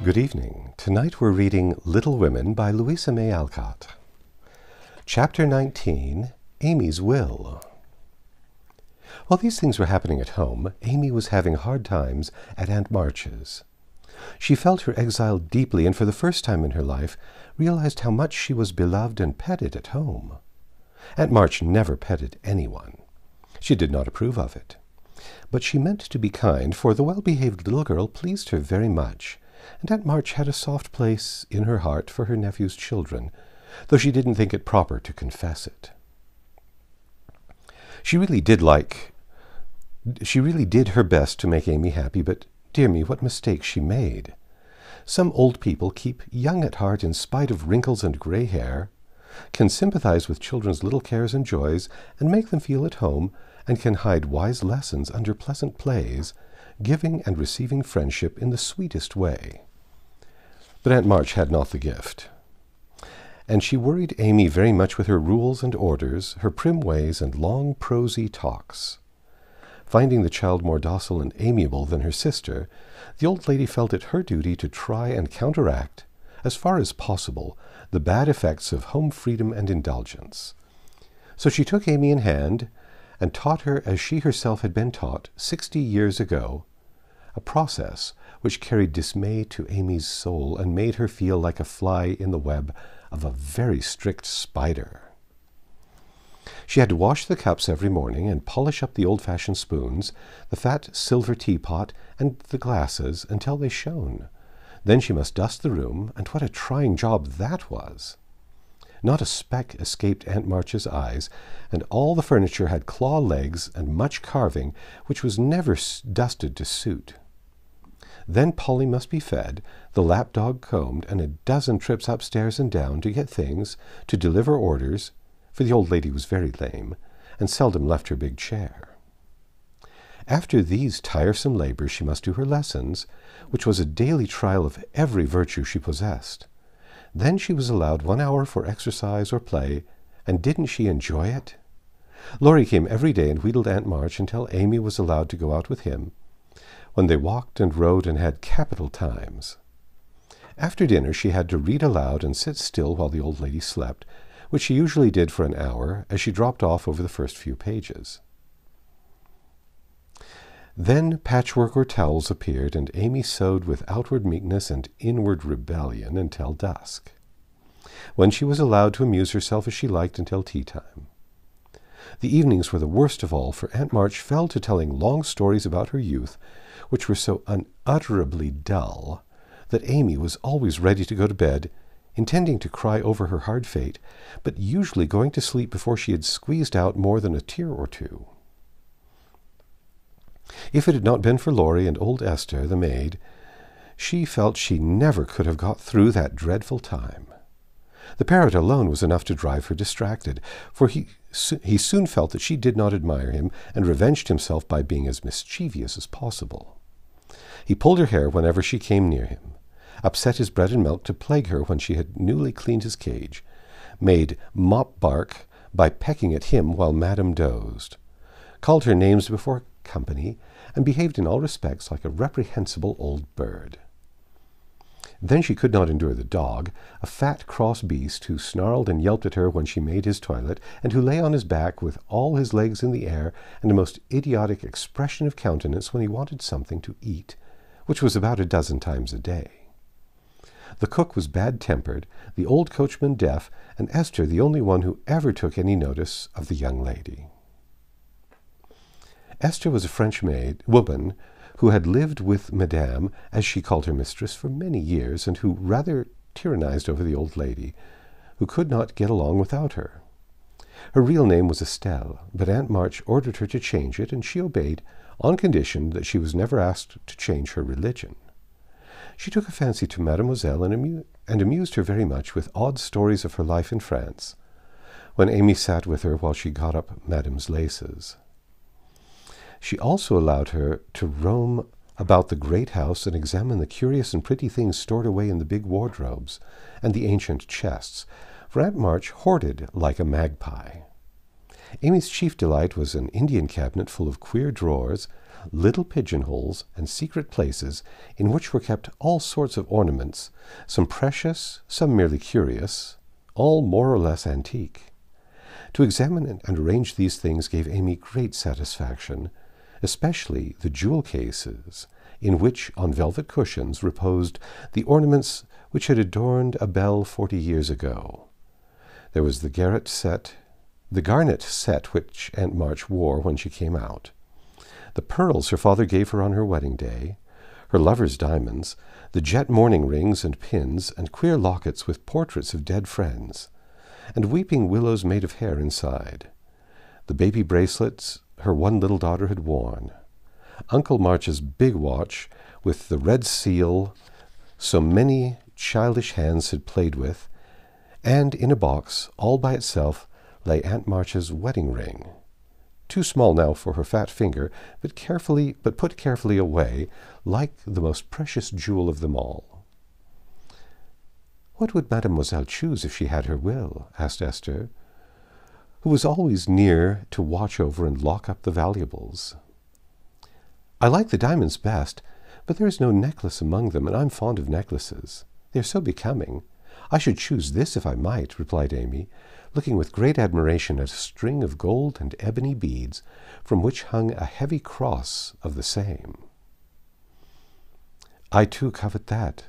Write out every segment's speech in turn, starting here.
Good evening. Tonight we're reading Little Women by Louisa Alcott. Chapter 19, Amy's Will. While these things were happening at home, Amy was having hard times at Aunt March's. She felt her exile deeply and for the first time in her life realized how much she was beloved and petted at home. Aunt March never petted anyone. She did not approve of it. But she meant to be kind, for the well-behaved little girl pleased her very much, and Aunt March had a soft place in her heart for her nephew's children, though she didn't think it proper to confess it. She really did her best to make Amy happy, but dear me, what mistakes she made. Some old people keep young at heart in spite of wrinkles and gray hair, can sympathize with children's little cares and joys, and make them feel at home, and can hide wise lessons under pleasant plays, giving and receiving friendship in the sweetest way. But Aunt March had not the gift, and she worried Amy very much with her rules and orders, her prim ways, and long prosy talks. Finding the child more docile and amiable than her sister, the old lady felt it her duty to try and counteract, as far as possible, the bad effects of home freedom and indulgence. So she took Amy in hand and taught her as she herself had been taught 60 years ago, a process which carried dismay to Amy's soul and made her feel like a fly in the web of a very strict spider. She had to wash the cups every morning and polish up the old-fashioned spoons, the fat silver teapot, and the glasses until they shone. Then she must dust the room, and what a trying job that was! Not a speck escaped Aunt March's eyes, and all the furniture had claw legs and much carving, which was never dusted to suit. Then Polly must be fed, the lapdog combed, and a dozen trips upstairs and down to get things, to deliver orders, for the old lady was very lame, and seldom left her big chair. After these tiresome labors she must do her lessons, which was a daily trial of every virtue she possessed. Then she was allowed 1 hour for exercise or play, and didn't she enjoy it? Laurie came every day and wheedled Aunt March until Amy was allowed to go out with him, when they walked and rode and had capital times. After dinner she had to read aloud and sit still while the old lady slept, which she usually did for an hour, as she dropped off over the first few pages. Then patchwork or towels appeared, and Amy sewed with outward meekness and inward rebellion until dusk, when she was allowed to amuse herself as she liked until tea-time. The evenings were the worst of all, for Aunt March fell to telling long stories about her youth, which were so unutterably dull that Amy was always ready to go to bed, intending to cry over her hard fate, but usually going to sleep before she had squeezed out more than a tear or two. If it had not been for Laurie and old Esther, the maid, she felt she never could have got through that dreadful time. The parrot alone was enough to drive her distracted, for he soon felt that she did not admire him, and revenged himself by being as mischievous as possible. He pulled her hair whenever she came near him, upset his bread and milk to plague her when she had newly cleaned his cage, made mop bark by pecking at him while Madame dozed, called her names before company, and behaved in all respects like a reprehensible old bird. Then she could not endure the dog, a fat, cross beast who snarled and yelped at her when she made his toilet, and who lay on his back with all his legs in the air and a most idiotic expression of countenance when he wanted something to eat, which was about 12 times a day. The cook was bad-tempered, the old coachman deaf, and Esther the only one who ever took any notice of the young lady. Esther was a French woman who had lived with Madame, as she called her mistress, for many years, and who rather tyrannized over the old lady, who could not get along without her. Her real name was Estelle, but Aunt March ordered her to change it, and she obeyed, on condition that she was never asked to change her religion. She took a fancy to Mademoiselle and amused her very much with odd stories of her life in France, when Amy sat with her while she got up Madame's laces. She also allowed her to roam about the great house and examine the curious and pretty things stored away in the big wardrobes and the ancient chests, for Aunt March hoarded like a magpie. Amy's chief delight was an Indian cabinet full of queer drawers, little pigeonholes, and secret places in which were kept all sorts of ornaments, some precious, some merely curious, all more or less antique. To examine and arrange these things gave Amy great satisfaction, especially the jewel cases, in which, on velvet cushions, reposed the ornaments which had adorned a belle 40 years ago. There was the garnet set which Aunt March wore when she came out, the pearls her father gave her on her wedding day, her lover's diamonds, the jet mourning rings and pins, and queer lockets with portraits of dead friends, and weeping willows made of hair inside, the baby bracelets her one little daughter had worn, Uncle March's big watch with the red seal so many childish hands had played with, and in a box, all by itself, lay Aunt March's wedding ring, too small now for her fat finger, but put carefully away, like the most precious jewel of them all. "What would Mademoiselle choose if she had her will?" asked Esther, who was always near to watch over and lock up the valuables. "I like the diamonds best, but there is no necklace among them, and I'm fond of necklaces. They are so becoming. I should choose this if I might," replied Amy, looking with great admiration at a string of gold and ebony beads, from which hung a heavy cross of the same. "I too covet that,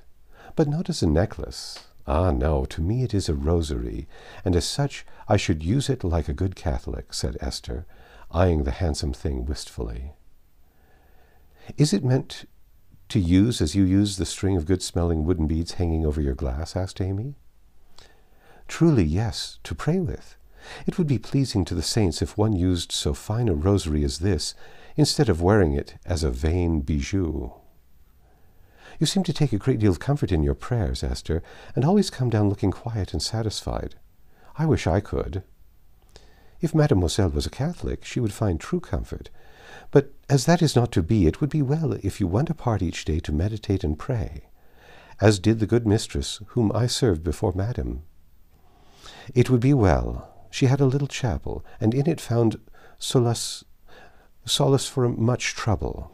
but not as a necklace. Ah, no, to me it is a rosary, and as such I should use it like a good Catholic," said Esther, eyeing the handsome thing wistfully. "Is it meant to use as you use the string of good-smelling wooden beads hanging over your glass?" asked Amy. "Truly, yes, to pray with. It would be pleasing to the saints if one used so fine a rosary as this, instead of wearing it as a vain bijou." "You seem to take a great deal of comfort in your prayers, Esther, and always come down looking quiet and satisfied. I wish I could." "If Mademoiselle was a Catholic, she would find true comfort. But as that is not to be, it would be well if you went apart each day to meditate and pray, as did the good mistress whom I served before Madame. It would be well. She had a little chapel, and in it found solace for much trouble."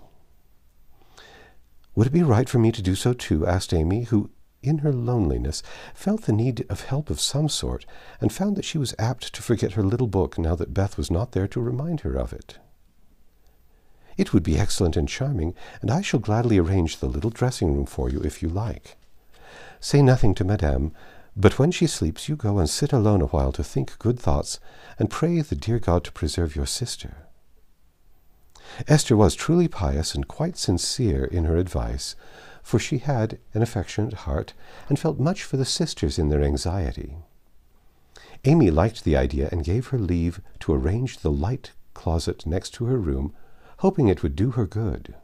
"Would it be right for me to do so too?" asked Amy, who, in her loneliness, felt the need of help of some sort, and found that she was apt to forget her little book now that Beth was not there to remind her of it. "It would be excellent and charming, and I shall gladly arrange the little dressing-room for you if you like. Say nothing to Madame, but when she sleeps you go and sit alone a while to think good thoughts, and pray the dear God to preserve your sister." Esther was truly pious and quite sincere in her advice, for she had an affectionate heart, and felt much for the sisters in their anxiety. Amy liked the idea, and gave her leave to arrange the light closet next to her room, hoping it would do her good.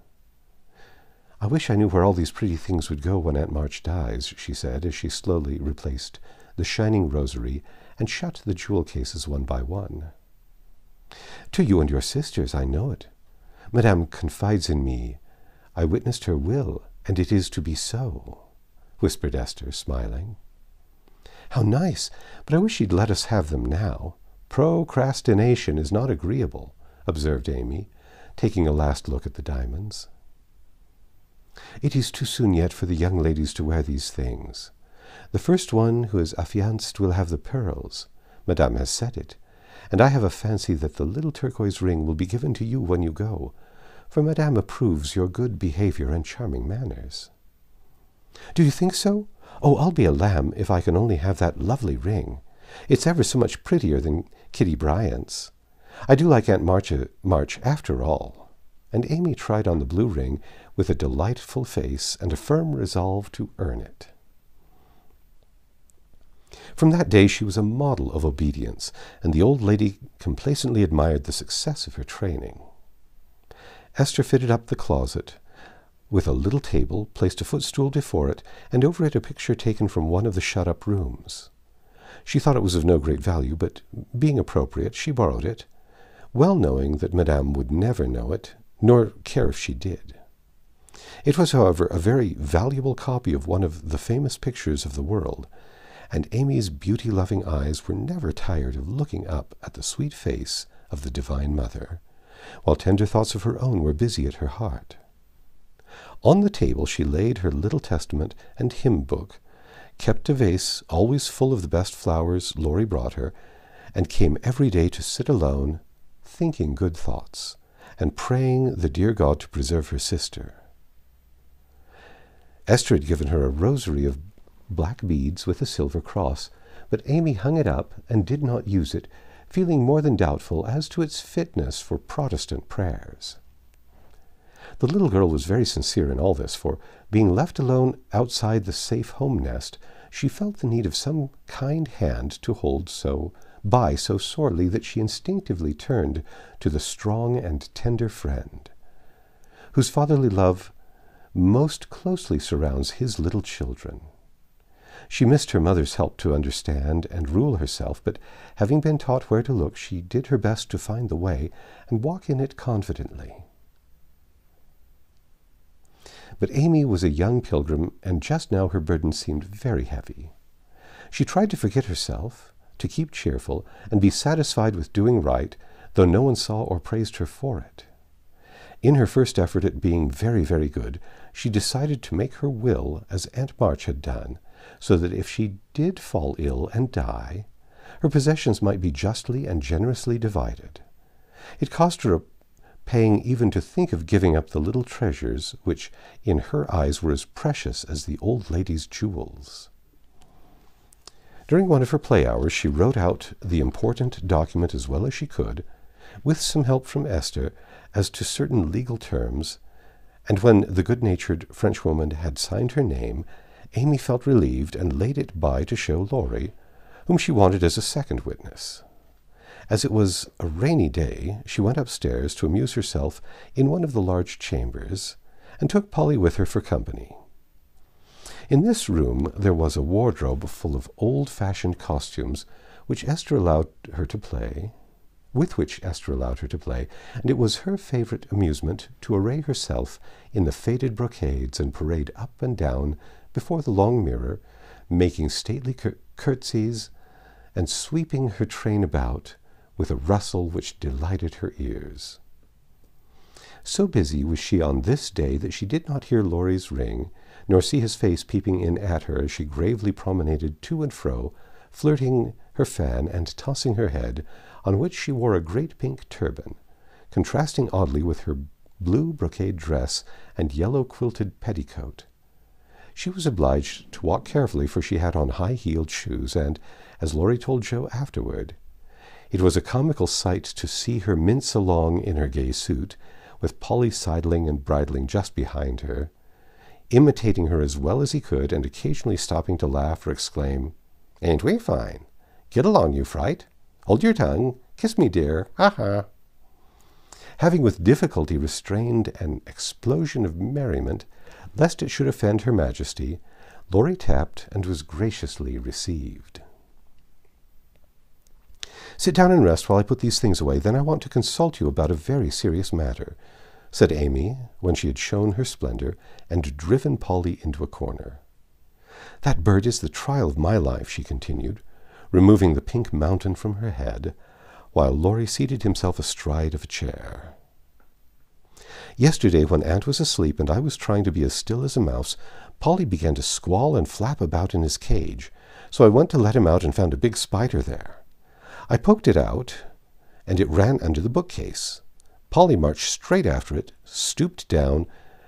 "I wish I knew where all these pretty things would go when Aunt March dies," she said, as she slowly replaced the shining rosary and shut the jewel cases one by one. "To you and your sisters, I know it. Madame confides in me. I witnessed her will, and it is to be so," whispered Esther, smiling. "How nice! But I wish she'd let us have them now. Procrastination is not agreeable," observed Amy, taking a last look at the diamonds. "It is too soon yet for the young ladies to wear these things. The first one who is affianced will have the pearls. Madame has said it, and I have a fancy that the little turquoise ring will be given to you when you go, for Madame approves your good behavior and charming manners." "Do you think so? Oh, I'll be a lamb if I can only have that lovely ring. It's ever so much prettier than Kitty Bryant's. I do like Aunt March after all." And Amy tried on the blue ring with a delightful face and a firm resolve to earn it. From that day she was a model of obedience, and the old lady complacently admired the success of her training. Esther fitted up the closet with a little table, placed a footstool before it, and over it a picture taken from one of the shut-up rooms. She thought it was of no great value, but being appropriate, she borrowed it, well knowing that Madame would never know it, nor care if she did. It was, however, a very valuable copy of one of the famous pictures of the world, and Amy's beauty-loving eyes were never tired of looking up at the sweet face of the Divine Mother, while tender thoughts of her own were busy at her heart. On the table she laid her little testament and hymn book, kept a vase always full of the best flowers Laurie brought her, and came every day to sit alone, thinking good thoughts, and praying the dear God to preserve her sister. Esther had given her a rosary of black beads with a silver cross, but Amy hung it up and did not use it, feeling more than doubtful as to its fitness for Protestant prayers. The little girl was very sincere in all this, for, being left alone outside the safe home nest, she felt the need of some kind hand to hold so sorely that she instinctively turned to the strong and tender friend, whose fatherly love most closely surrounds his little children. She missed her mother's help to understand and rule herself, but having been taught where to look, she did her best to find the way and walk in it confidently. But Amy was a young pilgrim, and just now her burden seemed very heavy. She tried to forget herself, to keep cheerful, and be satisfied with doing right, though no one saw or praised her for it. In her first effort at being very, very good, she decided to make her will as Aunt March had done, so that if she did fall ill and die, her possessions might be justly and generously divided. It cost her a pang even to think of giving up the little treasures which in her eyes were as precious as the old lady's jewels. During one of her play hours she wrote out the important document as well as she could, with some help from Esther as to certain legal terms, and when the good-natured Frenchwoman had signed her name, Amy felt relieved and laid it by to show Laurie, whom she wanted as a second witness. As it was a rainy day, she went upstairs to amuse herself in one of the large chambers, and took Polly with her for company. In this room there was a wardrobe full of old-fashioned costumes with which Esther allowed her to play, and it was her favorite amusement to array herself in the faded brocades and parade up and down before the long mirror, making stately curtsies and sweeping her train about with a rustle which delighted her ears. So busy was she on this day that she did not hear Laurie's ring, nor see his face peeping in at her as she gravely promenaded to and fro, flirting her fan and tossing her head, on which she wore a great pink turban, contrasting oddly with her blue brocade dress and yellow quilted petticoat. She was obliged to walk carefully, for she had on high-heeled shoes, and, as Laurie told Joe afterward, it was a comical sight to see her mince along in her gay suit, with Polly sidling and bridling just behind her, imitating her as well as he could, and occasionally stopping to laugh or exclaim, "Ain't we fine? Get along, you fright! Hold your tongue! Kiss me, dear! Ha-ha!" Having with difficulty restrained an explosion of merriment, lest it should offend Her Majesty, Laurie tapped and was graciously received. "Sit down and rest while I put these things away, then I want to consult you about a very serious matter," said Amy, when she had shown her splendor and driven Polly into a corner. "That bird is the trial of my life," she continued, removing the pink mountain from her head, while Laurie seated himself astride of a chair. "Yesterday, when Aunt was asleep and I was trying to be as still as a mouse, Polly began to squall and flap about in his cage, so I went to let him out and found a big spider there. I poked it out, and it ran under the bookcase. Polly marched straight after it, stooped down,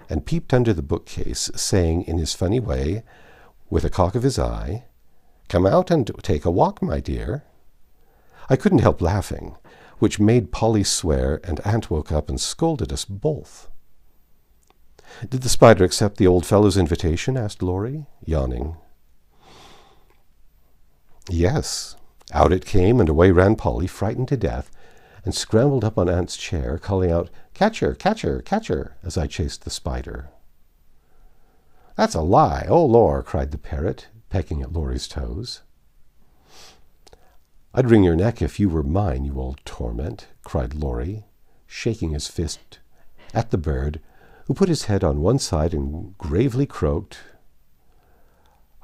and peeped under the bookcase, saying in his funny way, with a cock of his eye, 'Come out and take a walk, my dear.' I couldn't help laughing, which made Polly swear, and Aunt woke up and scolded us both." "Did the spider accept the old fellow's invitation?" asked Laurie, yawning. "Yes. Out it came, and away ran Polly, frightened to death, and scrambled up on Aunt's chair, calling out, 'Catch her, catch her, catch her,' as I chased the spider." "That's a lie, oh lor!" cried the parrot, pecking at Laurie's toes. "I'd wring your neck if you were mine, you old torment," cried Laurie, shaking his fist at the bird, who put his head on one side and gravely croaked,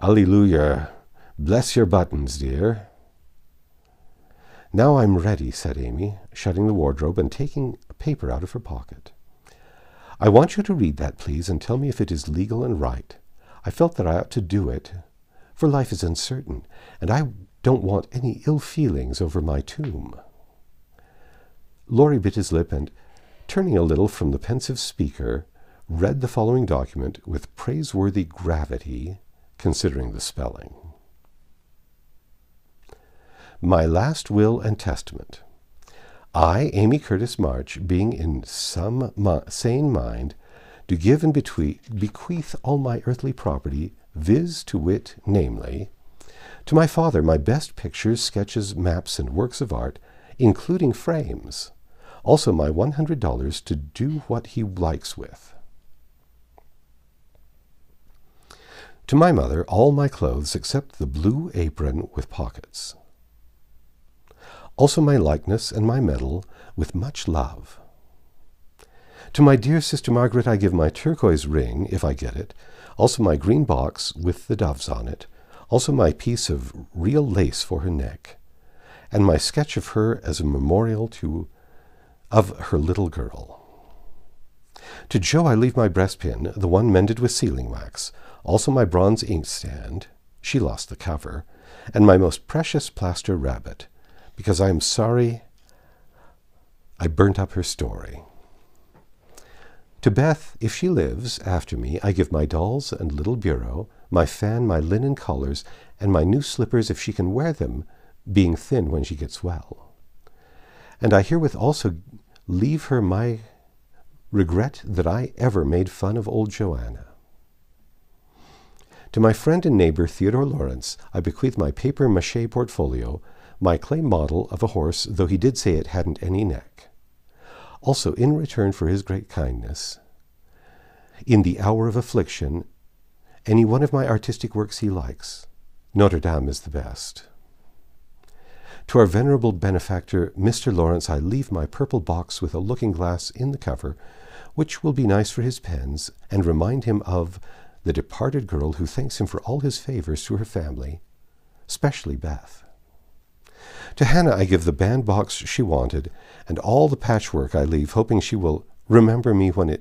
"Alleluia, Bless your buttons, dear. Now I'm ready, said Amy, shutting the wardrobe and taking a paper out of her pocket. I want you to read that, please, and tell me if it is legal and right. I felt that I ought to do it, for life is uncertain, and I don't want any ill feelings over my tomb. Laurie bit his lip and, turning a little from the pensive speaker, read the following document with praiseworthy gravity, considering the spelling. My last will and testament. I, Amy Curtis March, being in some sane mind, do give and bequeath all my earthly property, viz. To wit, namely, to my father my best pictures, sketches, maps, and works of art, including frames, also my $100 to do what he likes with. To my mother all my clothes except the blue apron with pockets. Also my likeness and my medal, with much love. To my dear sister Margaret I give my turquoise ring, if I get it, also my green box with the doves on it, also my piece of real lace for her neck, and my sketch of her as a memorial of her little girl. To Jo I leave my breastpin, the one mended with sealing wax, also my bronze inkstand, she lost the cover, and my most precious plaster rabbit, because I am sorry I burnt up her story. To Beth, if she lives after me, I give my dolls and little bureau, my fan, my linen collars, and my new slippers if she can wear them, being thin when she gets well. And I herewith also leave her my regret that I ever made fun of old Joanna. To my friend and neighbor Theodore Lawrence, I bequeath my papier-mâché portfolio, my clay model of a horse, though he did say it hadn't any neck. Also, in return for his great kindness, in the hour of affliction, any one of my artistic works he likes. Notre Dame is the best. To our venerable benefactor, Mr. Lawrence, I leave my purple box with a looking-glass in the cover, which will be nice for his pens, and remind him of the departed girl who thanks him for all his favors to her family, especially Beth. To Hannah I give the bandbox she wanted, and all the patchwork I leave, hoping she will remember me when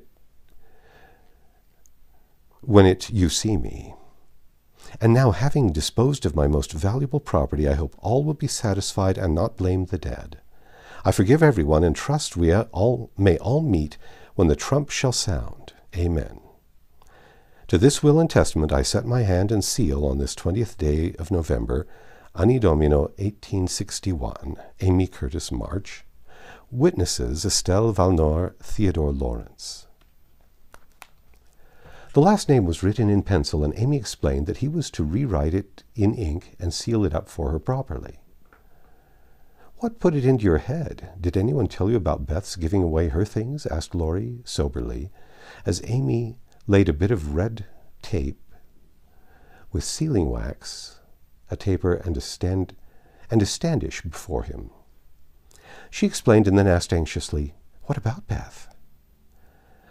you see me. And now, having disposed of my most valuable property, I hope all will be satisfied and not blame the dead. I forgive everyone, and trust we may all meet when the trump shall sound. Amen. To this will and testament I set my hand and seal on this 20th day of November, Anni Domino 1861, Amy Curtis March. Witnesses Estelle Valnor, Theodore Lawrence. The last name was written in pencil, and Amy explained that he was to rewrite it in ink and seal it up for her properly. What put it into your head? Did anyone tell you about Beth's giving away her things? Asked Laurie soberly, as Amy laid a bit of red tape with sealing wax, a taper, and a standish before him. She explained and then asked anxiously, "What about Beth?"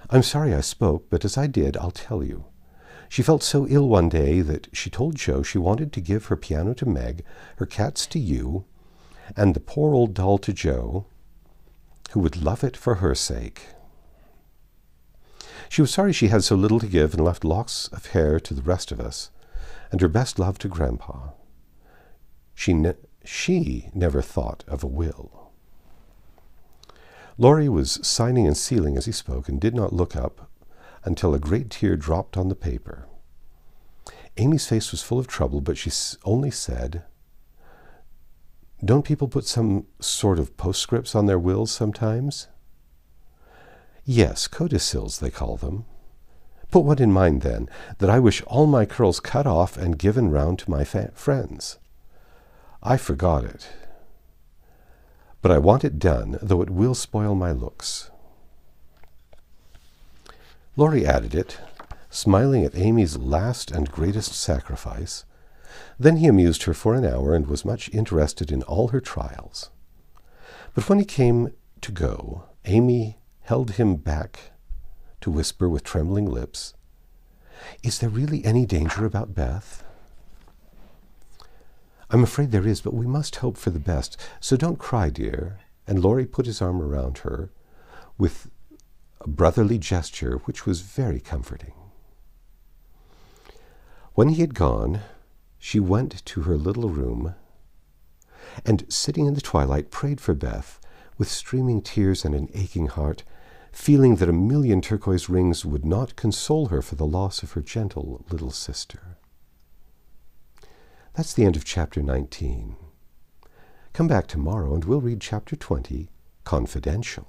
"I'm sorry I spoke, but as I did, I'll tell you. She felt so ill one day that she told Jo she wanted to give her piano to Meg, her cats to you, and the poor old doll to Jo, who would love it for her sake. She was sorry she had so little to give and left locks of hair to the rest of us, and her best love to Grandpa. She never thought of a will." Laurie was signing and sealing as he spoke, and did not look up until a great tear dropped on the paper. Amy's face was full of trouble, but she only said, "Don't people put some sort of postscripts on their wills sometimes?" "Yes, codicils, they call them." "Put one in mine, then, that I wish all my curls cut off and given round to my friends." "I forgot it. But I want it done, though it will spoil my looks." Laurie added it, smiling at Amy's last and greatest sacrifice. Then he amused her for an hour and was much interested in all her trials. But when he came to go, Amy held him back to whisper with trembling lips, "Is there really any danger about Beth?" I'm afraid there is, but we must hope for the best. So don't cry, dear. And Laurie put his arm around her with a brotherly gesture which was very comforting. When he had gone, she went to her little room and, sitting in the twilight, prayed for Beth with streaming tears and an aching heart, feeling that a million turquoise rings would not console her for the loss of her gentle little sister. That's the end of chapter 19. Come back tomorrow and we'll read chapter 20, Confidential.